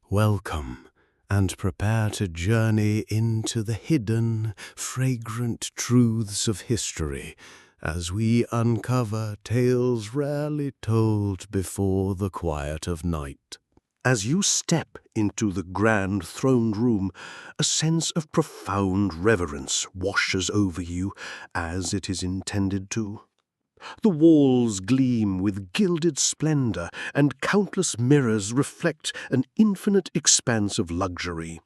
Welcome, and prepare to journey into the hidden, fragrant truths of history as we uncover tales rarely told before the quiet of night. As you step into the grand throned room, a sense of profound reverence washes over you, as it is intended to. The walls gleam with gilded splendor, and countless mirrors reflect an infinite expanse of luxury.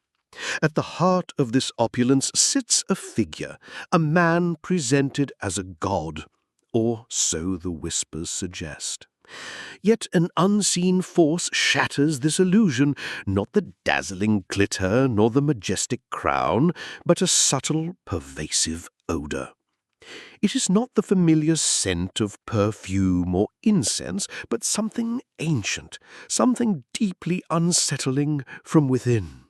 At the heart of this opulence sits a figure, a man presented as a god, or so the whispers suggest. Yet an unseen force shatters this illusion, not the dazzling glitter nor the majestic crown, but a subtle, pervasive odor. It is not the familiar scent of perfume or incense, but something ancient, something deeply unsettling from within.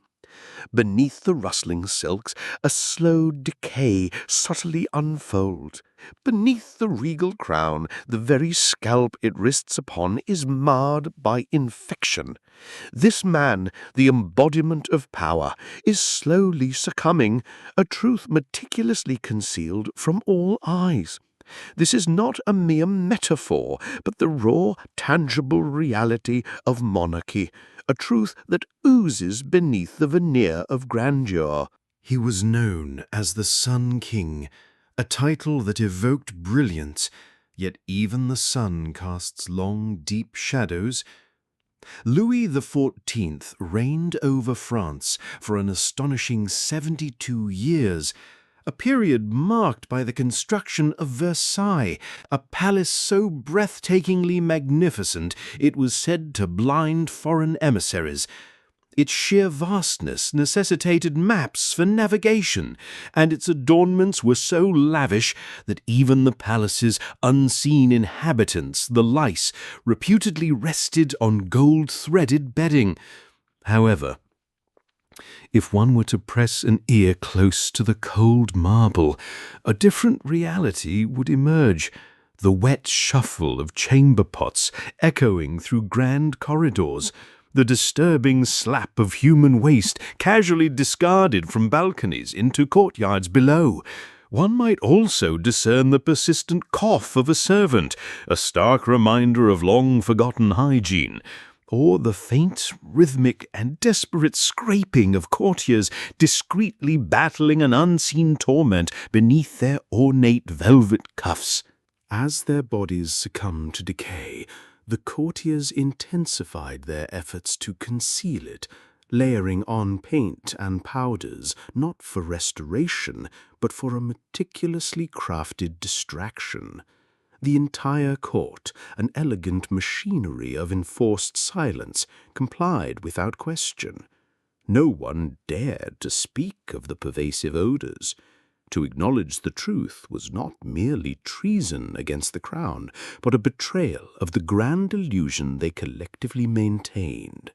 Beneath the rustling silks, a slow decay subtly unfolds. Beneath the regal crown, the very scalp it rests upon is marred by infection. This man, the embodiment of power, is slowly succumbing, a truth meticulously concealed from all eyes. This is not a mere metaphor, but the raw, tangible reality of monarchy, a truth that oozes beneath the veneer of grandeur. He was known as the Sun King, a title that evoked brilliance, yet even the sun casts long, deep shadows. Louis XIV reigned over France for an astonishing 72 years, a period marked by the construction of Versailles, a palace so breathtakingly magnificent it was said to blind foreign emissaries. Its sheer vastness necessitated maps for navigation, and its adornments were so lavish that even the palace's unseen inhabitants, the lice, reputedly rested on gold-threaded bedding. However, if one were to press an ear close to the cold marble, a different reality would emerge. The wet shuffle of chamber pots echoing through grand corridors, the disturbing slap of human waste casually discarded from balconies into courtyards below. One might also discern the persistent cough of a servant, a stark reminder of long-forgotten hygiene, or the faint, rhythmic, and desperate scraping of courtiers discreetly battling an unseen torment beneath their ornate velvet cuffs. As their bodies succumbed to decay, the courtiers intensified their efforts to conceal it, layering on paint and powders not for restoration, but for a meticulously crafted distraction. The entire court, an elegant machinery of enforced silence, complied without question. No one dared to speak of the pervasive odors. To acknowledge the truth was not merely treason against the crown, but a betrayal of the grand illusion they collectively maintained.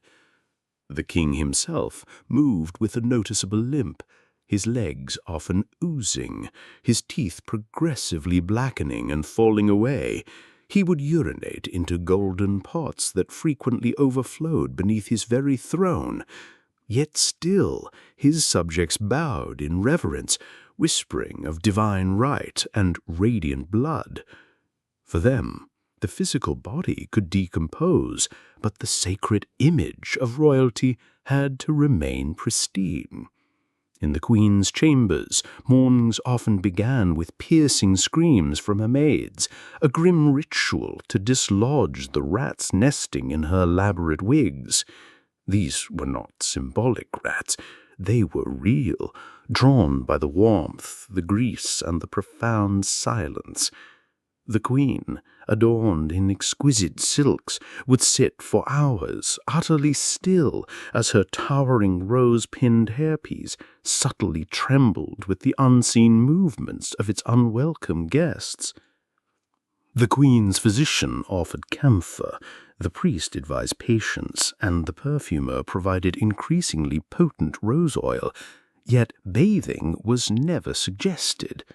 The king himself moved with a noticeable limp, his legs often oozing, his teeth progressively blackening and falling away. He would urinate into golden pots that frequently overflowed beneath his very throne. Yet still his subjects bowed in reverence, whispering of divine right and radiant blood. For them, the physical body could decompose, but the sacred image of royalty had to remain pristine. In the queen's chambers, mornings often began with piercing screams from her maids, a grim ritual to dislodge the rats nesting in her elaborate wigs. These were not symbolic rats. They were real, drawn by the warmth, the grease, and the profound silence. The queen, adorned in exquisite silks, would sit for hours utterly still as her towering rose-pinned hairpiece subtly trembled with the unseen movements of its unwelcome guests. The queen's physician offered camphor, the priest advised patience, and the perfumer provided increasingly potent rose oil, yet bathing was never suggested.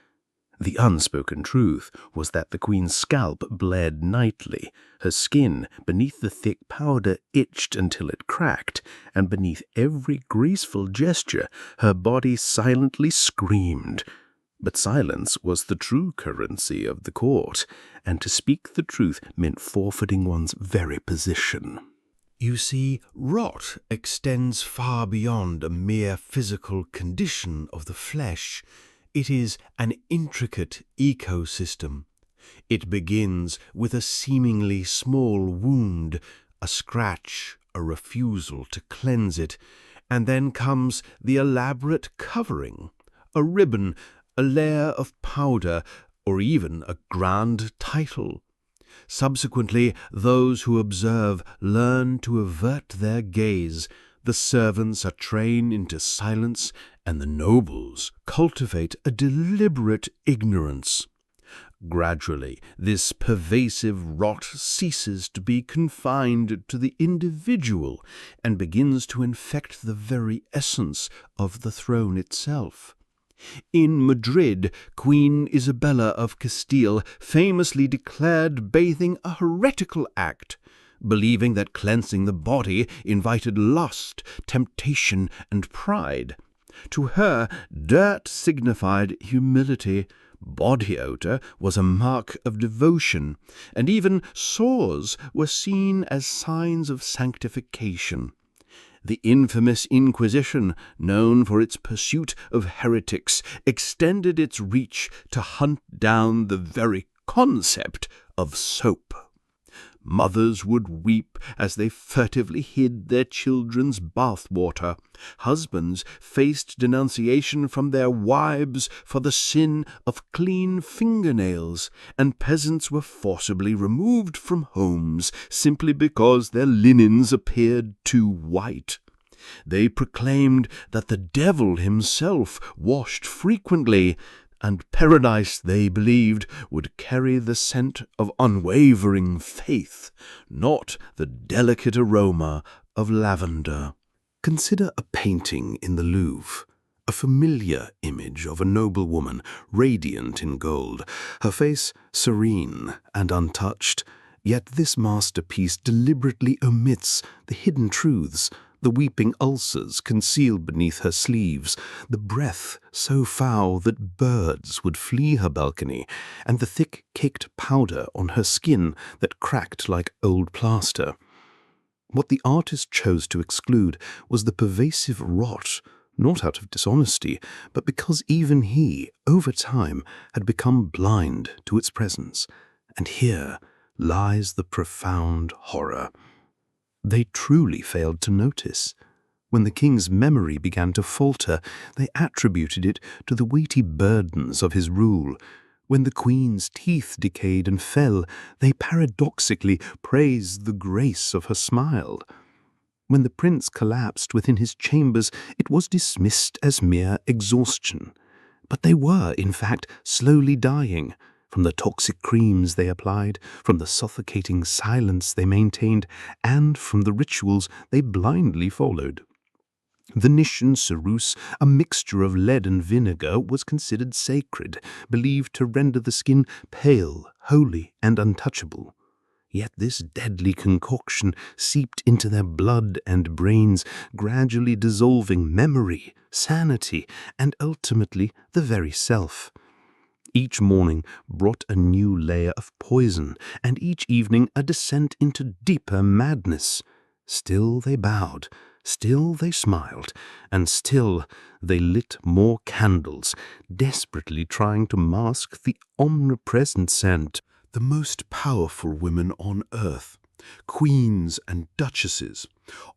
The unspoken truth was that the queen's scalp bled nightly, her skin beneath the thick powder itched until it cracked, and beneath every graceful gesture her body silently screamed. But silence was the true currency of the court, and to speak the truth meant forfeiting one's very position. You see, rot extends far beyond a mere physical condition of the flesh. It is an intricate ecosystem. It begins with a seemingly small wound, a scratch, a refusal to cleanse it, and then comes the elaborate covering, a ribbon, a layer of powder, or even a grand title. Subsequently, those who observe learn to avert their gaze, the servants are trained into silence, and the nobles cultivate a deliberate ignorance. Gradually, this pervasive rot ceases to be confined to the individual and begins to infect the very essence of the throne itself. In Madrid, Queen Isabella of Castile famously declared bathing a heretical act, believing that cleansing the body invited lust, temptation, and pride. To her, dirt signified humility, body odor was a mark of devotion, and even sores were seen as signs of sanctification. The infamous Inquisition, known for its pursuit of heretics, extended its reach to hunt down the very concept of soap. Mothers would weep as they furtively hid their children's bath-water. Husbands faced denunciation from their wives for the sin of clean fingernails, and peasants were forcibly removed from homes simply because their linens appeared too white. They proclaimed that the devil himself washed frequently, and paradise, they believed, would carry the scent of unwavering faith, not the delicate aroma of lavender. Consider a painting in the Louvre, a familiar image of a noble woman, radiant in gold, her face serene and untouched. Yet this masterpiece deliberately omits the hidden truths, the weeping ulcers concealed beneath her sleeves, the breath so foul that birds would flee her balcony, and the thick caked powder on her skin that cracked like old plaster. What the artist chose to exclude was the pervasive rot, not out of dishonesty, but because even he, over time, had become blind to its presence. And here lies the profound horror. They truly failed to notice. When the king's memory began to falter, they attributed it to the weighty burdens of his rule. When the queen's teeth decayed and fell, they paradoxically praised the grace of her smile. When the prince collapsed within his chambers, it was dismissed as mere exhaustion. But they were, in fact, slowly dying, from the toxic creams they applied, from the suffocating silence they maintained, and from the rituals they blindly followed. The Nician ceruse, a mixture of lead and vinegar, was considered sacred, believed to render the skin pale, holy, and untouchable. Yet this deadly concoction seeped into their blood and brains, gradually dissolving memory, sanity, and ultimately the very self. Each morning brought a new layer of poison, and each evening a descent into deeper madness. Still they bowed, still they smiled, and still they lit more candles, desperately trying to mask the omnipresent scent. The most powerful women on earth, queens and duchesses,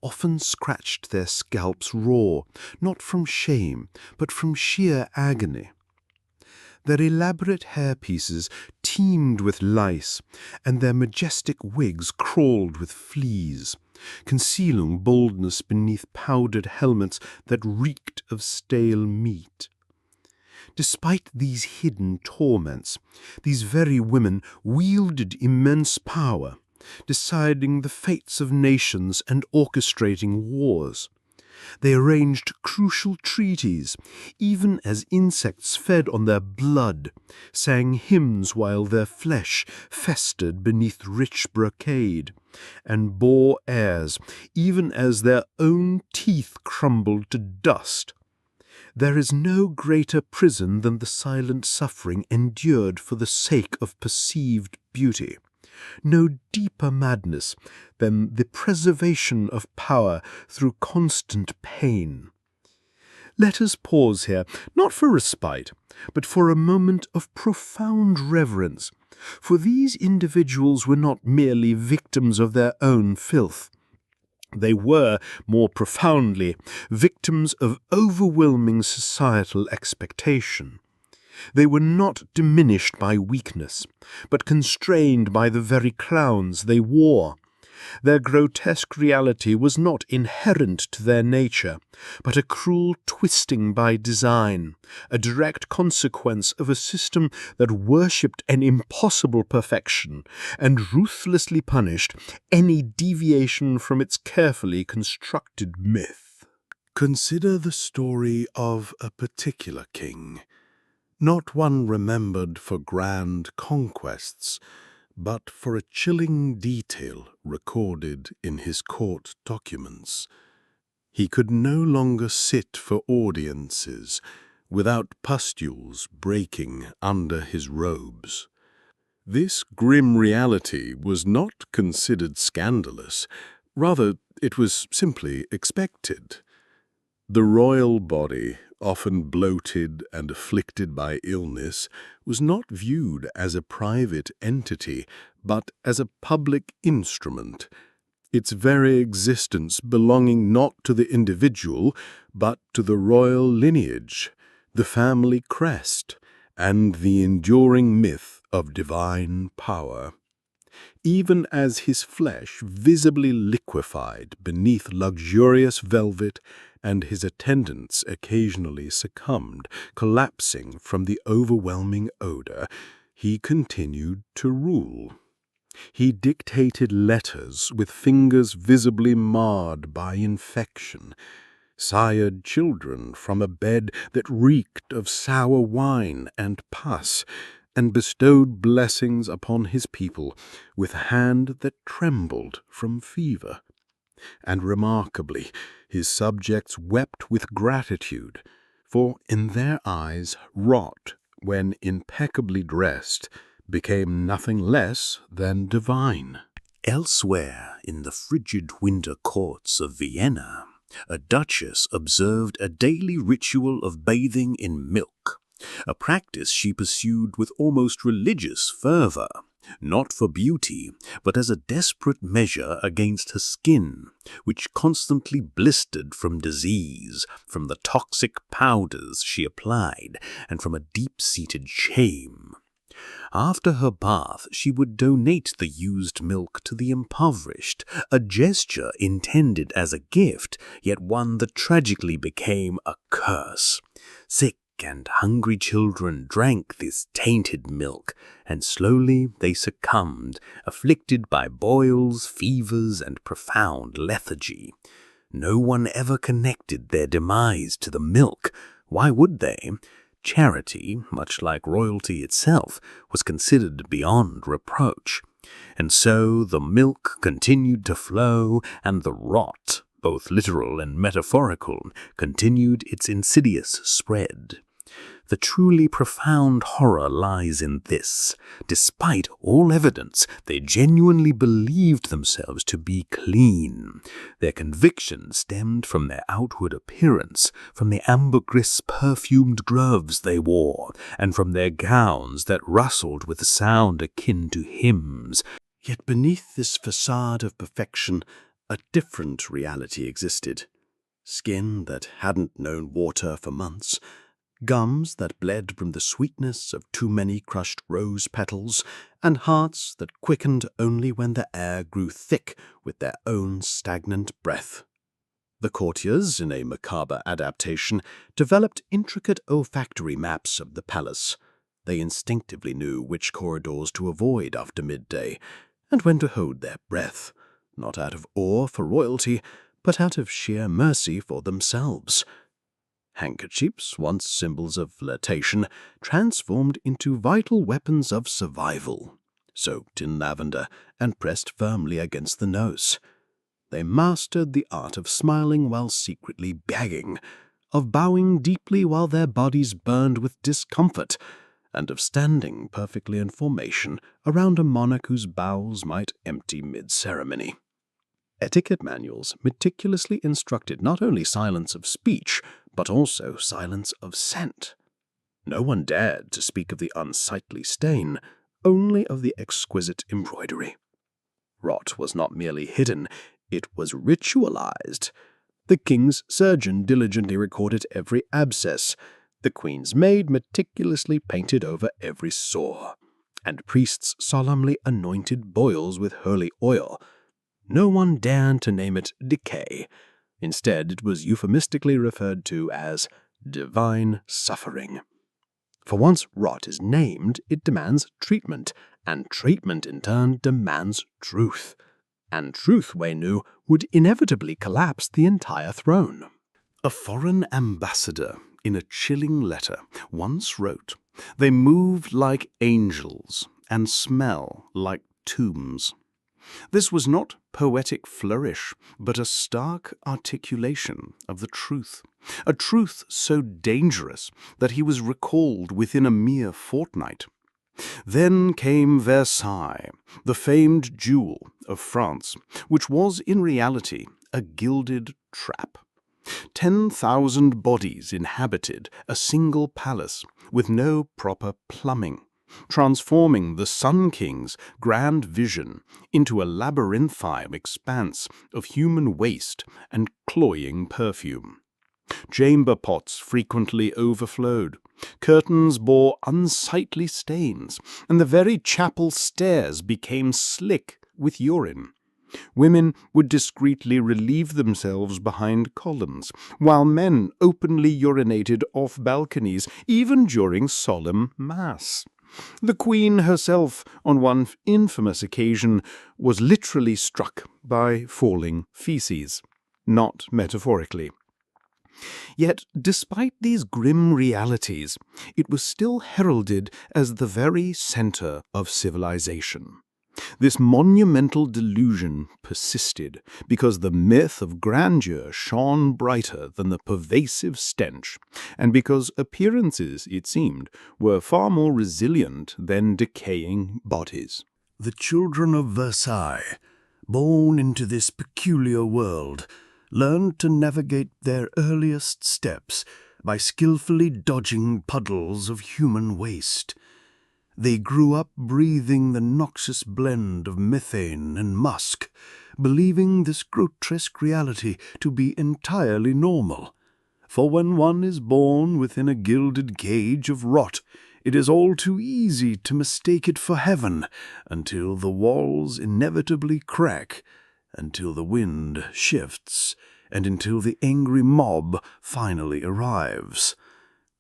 often scratched their scalps raw, not from shame, but from sheer agony. Their elaborate hairpieces teemed with lice, and their majestic wigs crawled with fleas, concealing baldness beneath powdered helmets that reeked of stale meat. Despite these hidden torments, these very women wielded immense power, deciding the fates of nations and orchestrating wars. They arranged crucial treaties, even as insects fed on their blood, sang hymns while their flesh festered beneath rich brocade, and bore heirs, even as their own teeth crumbled to dust. There is no greater prison than the silent suffering endured for the sake of perceived beauty, no deeper madness than the preservation of power through constant pain. Let us pause here, not for respite, but for a moment of profound reverence, for these individuals were not merely victims of their own filth. They were, more profoundly, victims of overwhelming societal expectation. They were not diminished by weakness, but constrained by the very crowns they wore. Their grotesque reality was not inherent to their nature, but a cruel twisting by design, a direct consequence of a system that worshipped an impossible perfection and ruthlessly punished any deviation from its carefully constructed myth. Consider the story of a particular king, not one remembered for grand conquests, but for a chilling detail recorded in his court documents. He could no longer sit for audiences without pustules breaking under his robes. This grim reality was not considered scandalous, rather it was simply expected. The royal body, often bloated and afflicted by illness, was not viewed as a private entity, but as a public instrument, its very existence belonging not to the individual, but to the royal lineage, the family crest, and the enduring myth of divine power. Even as his flesh visibly liquefied beneath luxurious velvet, and his attendants occasionally succumbed, collapsing from the overwhelming odor, he continued to rule. He dictated letters with fingers visibly marred by infection, sired children from a bed that reeked of sour wine and pus, and bestowed blessings upon his people with a hand that trembled from fever. And remarkably, his subjects wept with gratitude, for in their eyes rot, when impeccably dressed, became nothing less than divine. Elsewhere, in the frigid winter courts of Vienna, a duchess observed a daily ritual of bathing in milk, a practice she pursued with almost religious fervor, not for beauty, but as a desperate measure against her skin, which constantly blistered from disease, from the toxic powders she applied, and from a deep-seated shame. After her bath, she would donate the used milk to the impoverished, a gesture intended as a gift, yet one that tragically became a curse. Sick and hungry children drank this tainted milk, and slowly they succumbed, afflicted by boils, fevers, and profound lethargy. No one ever connected their demise to the milk. Why would they? Charity, much like royalty itself, was considered beyond reproach. And so the milk continued to flow, and the rot, both literal and metaphorical, continued its insidious spread. The truly profound horror lies in this. Despite all evidence, they genuinely believed themselves to be clean. Their conviction stemmed from their outward appearance, from the ambergris perfumed gloves they wore, and from their gowns that rustled with a sound akin to hymns. Yet beneath this facade of perfection, a different reality existed. Skin that hadn't known water for months, gums that bled from the sweetness of too many crushed rose petals, and hearts that quickened only when the air grew thick with their own stagnant breath. The courtiers, in a macabre adaptation, developed intricate olfactory maps of the palace. They instinctively knew which corridors to avoid after midday, and when to hold their breath, not out of awe for royalty, but out of sheer mercy for themselves. Handkerchiefs, once symbols of flirtation, transformed into vital weapons of survival, soaked in lavender and pressed firmly against the nose. They mastered the art of smiling while secretly begging, of bowing deeply while their bodies burned with discomfort, and of standing perfectly in formation around a monarch whose bowels might empty mid-ceremony. Etiquette manuals meticulously instructed not only silence of speech, but also silence of scent. No one dared to speak of the unsightly stain, only of the exquisite embroidery. Rot was not merely hidden, it was ritualized. The king's surgeon diligently recorded every abscess, the queen's maid meticulously painted over every sore, and priests solemnly anointed boils with holy oil. No one dared to name it decay. Instead, it was euphemistically referred to as divine suffering. For once rot is named, it demands treatment, and treatment in turn demands truth. And truth, Wei knew, would inevitably collapse the entire throne. A foreign ambassador, in a chilling letter, once wrote, "They moved like angels and smell like tombs." This was not poetic flourish, but a stark articulation of the truth, a truth so dangerous that he was recalled within a mere fortnight. Then came Versailles, the famed jewel of France, which was in reality a gilded trap. 10,000 bodies inhabited a single palace with no proper plumbing, transforming the Sun King's grand vision into a labyrinthine expanse of human waste and cloying perfume. Chamber pots frequently overflowed, curtains bore unsightly stains, and the very chapel stairs became slick with urine. Women would discreetly relieve themselves behind columns, while men openly urinated off balconies, even during solemn mass. The Queen herself, on one infamous occasion, was literally struck by falling feces, not metaphorically. Yet, despite these grim realities, it was still heralded as the very center of civilization. This monumental delusion persisted because the myth of grandeur shone brighter than the pervasive stench, and because appearances, it seemed, were far more resilient than decaying bodies. The children of Versailles, born into this peculiar world, learned to navigate their earliest steps by skillfully dodging puddles of human waste. They grew up breathing the noxious blend of methane and musk, believing this grotesque reality to be entirely normal. For when one is born within a gilded cage of rot, it is all too easy to mistake it for heaven, until the walls inevitably crack, until the wind shifts, and until the angry mob finally arrives.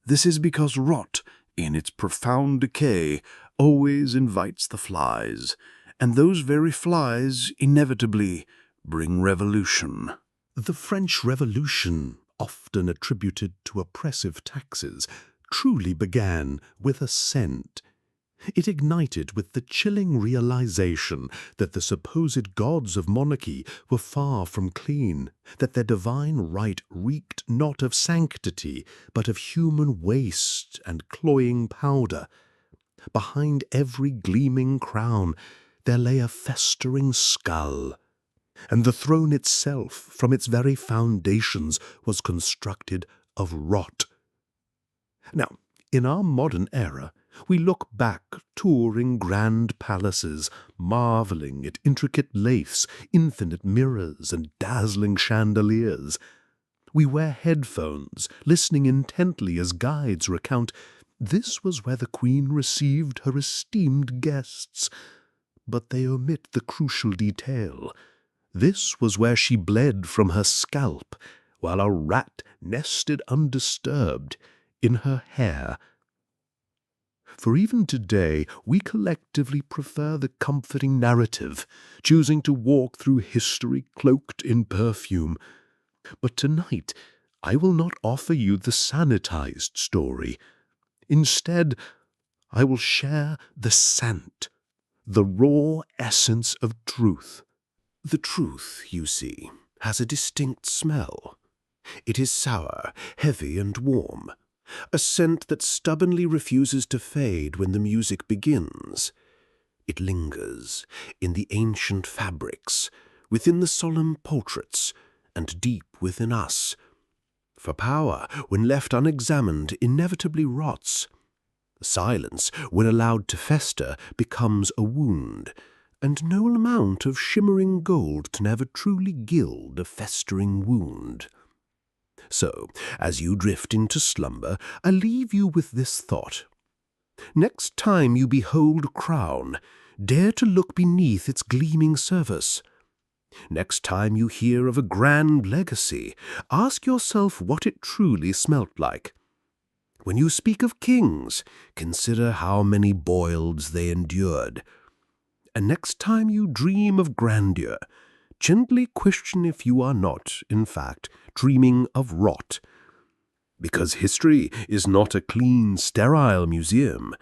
This is because rot, in its profound decay, always invites the flies, and those very flies inevitably bring revolution. The French Revolution, often attributed to oppressive taxes, truly began with a scent. It ignited with the chilling realization that the supposed gods of monarchy were far from clean, that their divine right reeked not of sanctity, but of human waste and cloying powder. Behind every gleaming crown there lay a festering skull, and the throne itself, from its very foundations, was constructed of rot. Now, in our modern era, we look back touring grand palaces, marveling at intricate lace, infinite mirrors, and dazzling chandeliers. We wear headphones, listening intently as guides recount, "This was where the Queen received her esteemed guests." But they omit the crucial detail. This was where she bled from her scalp, while a rat nested undisturbed in her hair. For even today, we collectively prefer the comforting narrative, choosing to walk through history cloaked in perfume. But tonight, I will not offer you the sanitized story. Instead, I will share the scent, the raw essence of truth. The truth, you see, has a distinct smell. It is sour, heavy, and warm, a scent that stubbornly refuses to fade when the music begins. It lingers in the ancient fabrics, within the solemn portraits, and deep within us. For power, when left unexamined, inevitably rots. Silence, when allowed to fester, becomes a wound, and no amount of shimmering gold can ever truly gild a festering wound. So, as you drift into slumber, I leave you with this thought. Next time you behold a crown, dare to look beneath its gleaming surface. Next time you hear of a grand legacy, ask yourself what it truly smelt like. When you speak of kings, consider how many boils they endured. And next time you dream of grandeur, gently question if you are not, in fact, dreaming of rot. Because history is not a clean, sterile museum.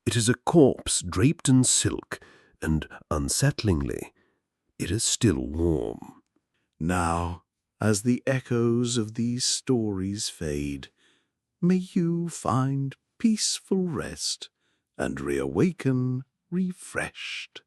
It is a corpse draped in silk, and, unsettlingly, it is still warm. Now, as the echoes of these stories fade, may you find peaceful rest and reawaken refreshed.